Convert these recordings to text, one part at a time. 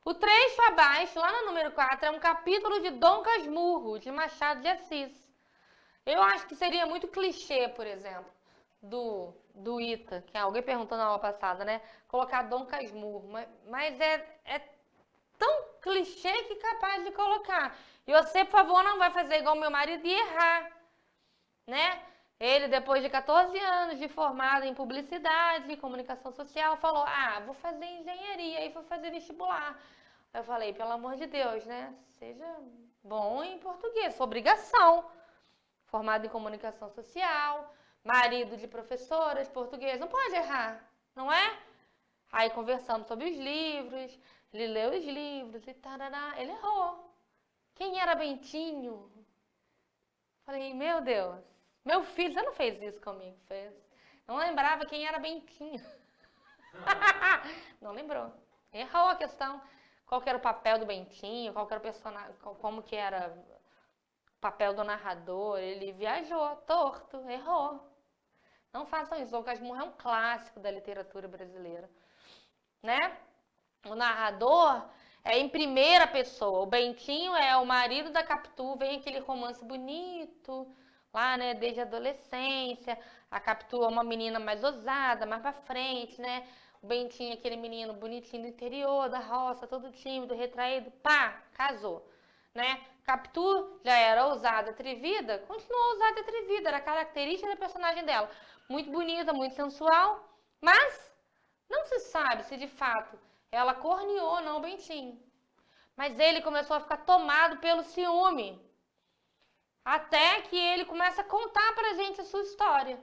O trecho abaixo, lá no número 4, é um capítulo de Dom Casmurro, de Machado de Assis. Eu acho que seria muito clichê, por exemplo, do Ita, que alguém perguntou na aula passada, né? Colocar Dom Casmurro, mas é tão clichê que capaz de colocar. E você, por favor, não vai fazer igual meu marido e errar, né? Ele, depois de 14 anos de formado em publicidade e comunicação social, falou, vou fazer engenharia e vou fazer vestibular. Eu falei, pelo amor de Deus, né? Seja bom em português, sua obrigação. Formado em comunicação social, marido de professora de português, não pode errar, não é? Aí conversamos sobre os livros, ele leu os livros e tarará, ele errou. Quem era Bentinho? Falei, meu Deus, meu filho, você não fez isso comigo, fez? Não lembrava quem era Bentinho. Não lembrou. Errou a questão. Qual que era o papel do Bentinho, qual que era o personagem, como que era o papel do narrador. Ele viajou, torto, errou. Não façam isso. Dom Casmurro é um clássico da literatura brasileira, né? O narrador é em primeira pessoa. O Bentinho é o marido da Capitu, vem aquele romance bonito, lá, né, desde a adolescência. A Capitu é uma menina mais ousada, mais pra frente, né? O Bentinho é aquele menino bonitinho do interior, da roça, todo tímido, retraído, pá, casou, né? Capitu já era ousada, atrevida, continuou ousada e atrevida, era característica da personagem dela. Muito bonita, muito sensual, mas não se sabe se de fato ela corneou ou não o Bentinho. Mas ele começou a ficar tomado pelo ciúme. Até que ele começa a contar pra gente a sua história.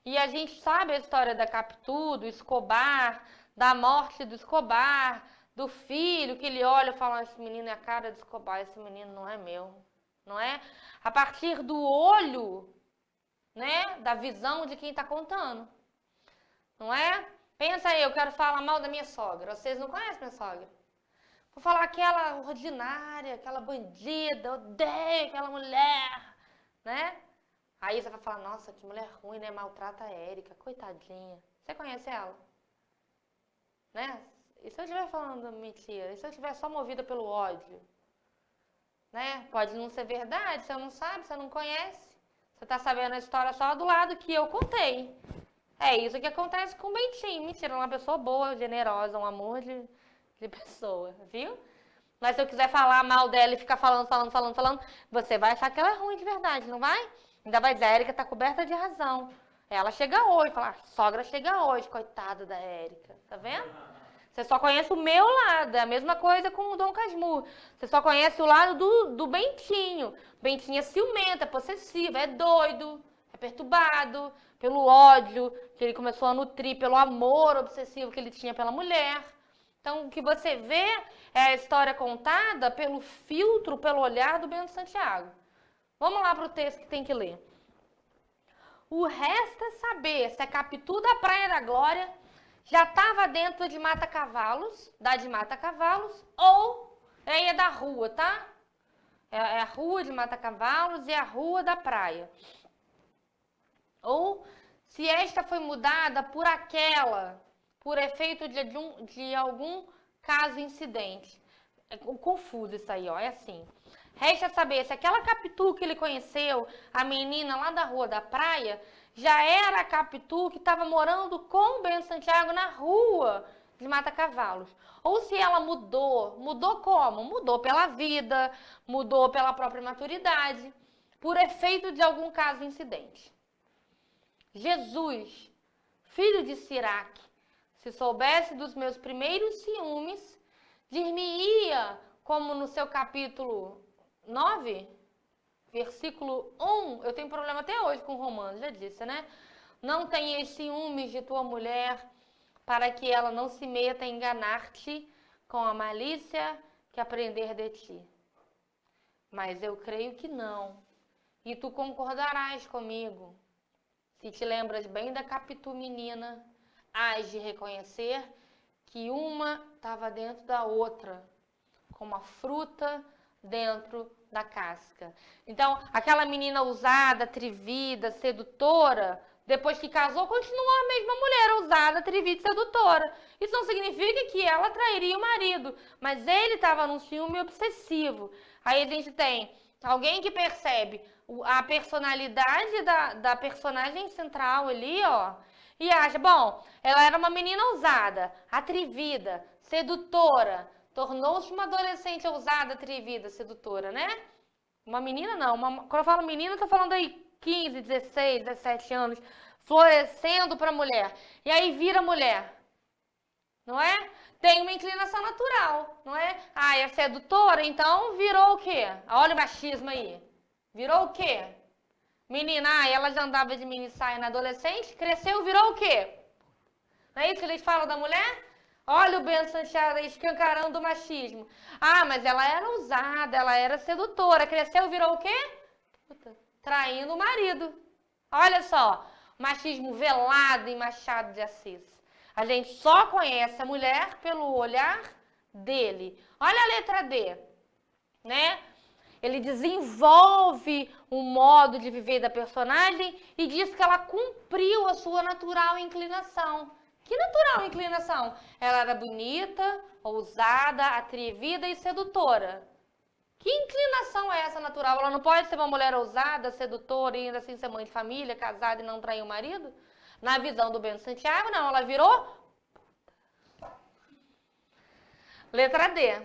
E a gente sabe a história da Capitu, do Escobar, da morte do Escobar, do filho que ele olha e fala, esse menino é a cara do Escobar, esse menino não é meu. Não é? A partir do olho, né, da visão de quem está contando. Não é? Pensa aí, eu quero falar mal da minha sogra. Vocês não conhecem minha sogra? Vou falar aquela ordinária, aquela bandida, odeio aquela mulher, né? Aí você vai falar, nossa, que mulher ruim, né? Maltrata a Érica, coitadinha. Você conhece ela? Né? E se eu estiver falando mentira? E se eu estiver só movida pelo ódio? Né? Pode não ser verdade, você não sabe, você não conhece. Você tá sabendo a história só do lado que eu contei. É isso que acontece com o Bentinho. Mentira, ela é uma pessoa boa, generosa, um amor de pessoa, viu? Mas se eu quiser falar mal dela e ficar falando, você vai achar que ela é ruim de verdade, não vai? Ainda vai dizer, a Érica tá coberta de razão. Ela chega hoje, fala, sogra chega hoje, coitada da Érica, tá vendo? Você só conhece o meu lado, é a mesma coisa com o Dom Casmurro. Você só conhece o lado do Bentinho. O Bentinho é ciumento, é possessivo, é doido, é perturbado pelo ódio que ele começou a nutrir, pelo amor obsessivo que ele tinha pela mulher. Então, o que você vê é a história contada pelo filtro, pelo olhar do Bento Santiago. Vamos lá para o texto que tem que ler. O resto é saber se a Capitu da Praia da Glória já estava dentro de Mata Cavalos, ou é da rua, tá? É a rua de Mata Cavalos e a rua da praia. Ou se esta foi mudada por aquela, por efeito de algum caso incidente. É confuso isso aí, ó, é assim. Resta saber se aquela Capitu que ele conheceu, a menina lá da rua da praia, já era a Capitu que estava morando com o Bento Santiago na rua de Mata Cavalos. Ou se ela mudou. Mudou como? Mudou pela vida, mudou pela própria maturidade, por efeito de algum caso incidente. Jesus, filho de Siraque, se soubesse dos meus primeiros ciúmes, dir-me-ia, como no seu capítulo 9, versículo 1, eu tenho problema até hoje com Romanos, já disse, né? Não tenhas ciúmes de tua mulher, para que ela não se meta a enganar-te com a malícia que aprender de ti. Mas eu creio que não, e tu concordarás comigo. Se te lembras bem da Capitu menina, hás de reconhecer que uma estava dentro da outra, como a fruta dentro da casca. Então, aquela menina ousada, atrevida, sedutora, Depois que casou, continuou a mesma mulher, ousada, atrevida e sedutora. Isso não significa que ela trairia o marido, mas ele estava num ciúme obsessivo. Aí a gente tem alguém que percebe a personalidade da personagem central ali, ó, e acha, bom, ela era uma menina ousada, atrevida, sedutora, tornou-se uma adolescente ousada, atrevida, sedutora, né? Uma menina não, quando eu falo menina, eu tô falando aí 15, 16, 17 anos, florescendo para mulher. E aí vira mulher, não é? Tem uma inclinação natural, não é? Ah, é sedutora, então virou o quê? Olha o machismo aí. Virou o quê? Menina, ela já andava de mini saia na adolescente, cresceu, virou o quê? Não é isso que eles falam da mulher? Olha o Bento Santiago aí escancarando o machismo. Ah, mas ela era ousada, ela era sedutora, cresceu, virou o quê? Puta, traindo o marido. Olha só, machismo velado em Machado de Assis. A gente só conhece a mulher pelo olhar dele. Olha a letra D, né? Ele desenvolve um modo de viver da personagem e diz que ela cumpriu a sua natural inclinação. Que natural inclinação? Ela era bonita, ousada, atrevida e sedutora. Que inclinação é essa natural? Ela não pode ser uma mulher ousada, sedutora e ainda assim ser mãe de família, casada e não trair o marido? Na visão do Bento Santiago, não. Ela virou... Letra D.